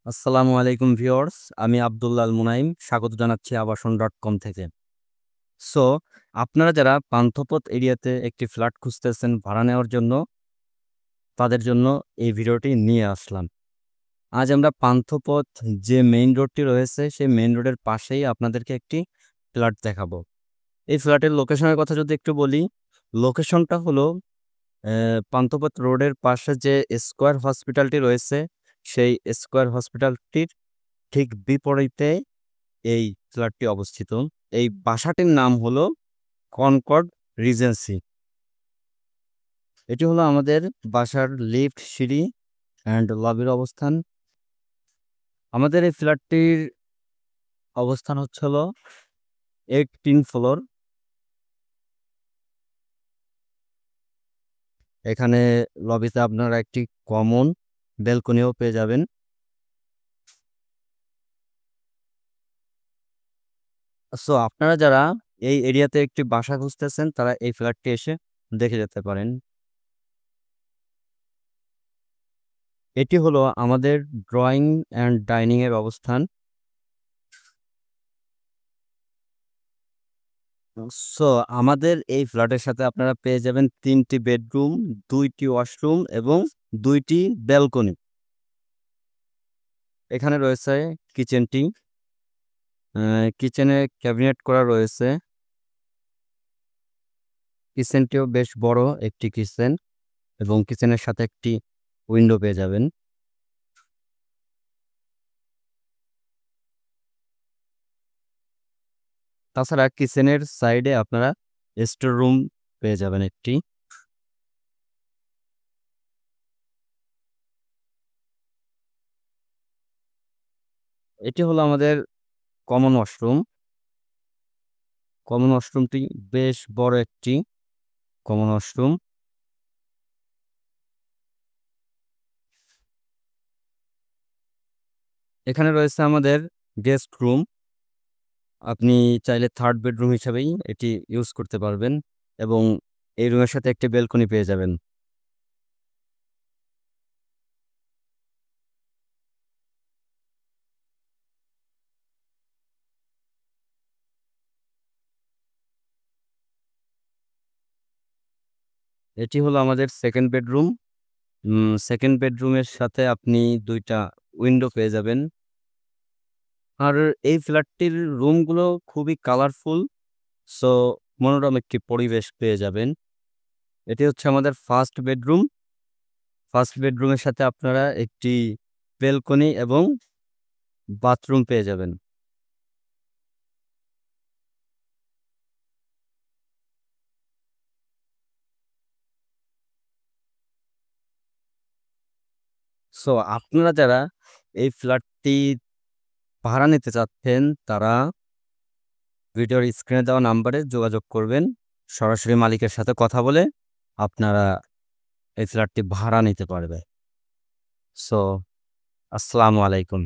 আসসালামু আলাইকুম ভিউয়ার্স, আমি আব্দুল্লাহ আল মুনাইম স্বাগত জানাচ্ছি আবাসন.কম থেকে। সো আপনারা যারা পান্থপথ এরিয়াতে একটি ফ্ল্যাট খুঁজতেছেন ভাড়া নেওয়ার জন্য, তাদের জন্য এই ভিডিওটি নিয়ে আসলাম। আজ আমরা পান্থপথ যে মেইন রোডটি রয়েছে সেই মেইন রোডের পাশেই আপনাদেরকে একটি ফ্ল্যাট দেখাবো। এই ফ্ল্যাটের লোকেশনের কথা যদি একটু বলি, লোকেশনটা হলো পান্থপথ রোডের পাশে যে স্কয়ার হসপিটালটি রয়েছে, সেই স্কয়ার হসপিটালটির ঠিক বিপরীতে এই ফ্ল্যাটটি অবস্থিত। এই বাসাটির নাম হলো কনকর্ড রিজেন্সি। এটি হলো আমাদের বাসার লিফট, সিঁড়ি অ্যান্ড লবির অবস্থান। আমাদের এই ফ্ল্যাটটির অবস্থান হচ্ছে হলো 18 ফ্লোর। এখানে লবিতে আপনারা একটি কমন ব্যালকনিও পেয়ে যাবেন। সো আপনারা যারা এই এরিয়াতে একটি বাসা খুঁজতেছেন তারা এই ফ্ল্যাটটি এসে দেখে যেতে পারেন। এটি হলো আমাদের ড্রয়িং অ্যান্ড ডাইনিং এর অবস্থান। সো আমাদের এই ফ্ল্যাটের সাথে আপনারা পেয়ে যাবেন 3টি বেডরুম, 2টি ওয়াশরুম এবং 2টি ব্যালকনি। এখানে রয়েছে কিচেনটি, কিচেনে ক্যাবিনেট করা রয়েছে। কিচেনটিও বেশ বড় একটি কিচেন এবং কিচেনের সাথে একটি উইন্ডো পেয়ে যাবেন। তাছাড়া কিচেনের সাইডে আপনারা স্টোর রুম পেয়ে যাবেন একটি। এটি হলো আমাদের কমন ওয়াশরুম। কমন ওয়াশরুমটি বেশ বড় একটি কমন ওয়াশরুম। এখানে রয়েছে আমাদের গেস্ট রুম। আপনি চাইলে থার্ড বেডরুম হিসাবেই এটি ইউজ করতে পারবেন এবং এই রুমের সাথে একটি ব্যালকনি পেয়ে যাবেন। এটি হলো আমাদের সেকেন্ড বেডরুম। সেকেন্ড বেডরুমের সাথে আপনি 2টা উইন্ডো পেয়ে যাবেন। আর এই ফ্ল্যাটটির রুমগুলো খুবই কালারফুল, সো মনোরম একটি পরিবেশ পেয়ে যাবেন। এটি হচ্ছে আমাদের ফার্স্ট বেডরুম। ফার্স্ট বেডরুমের সাথে আপনারা একটি ব্যালকনি এবং বাথরুম পেয়ে যাবেন। সো আপনারা যারা এই ফ্ল্যাটটি ভাড়া নিতে চাচ্ছেন তারা ভিডিওর স্ক্রিনে দেওয়া নাম্বারে যোগাযোগ করবেন। সরাসরি মালিকের সাথে কথা বলে আপনারা এই ফ্ল্যাটটি ভাড়া নিতে পারবে। সো আসসালামু আলাইকুম।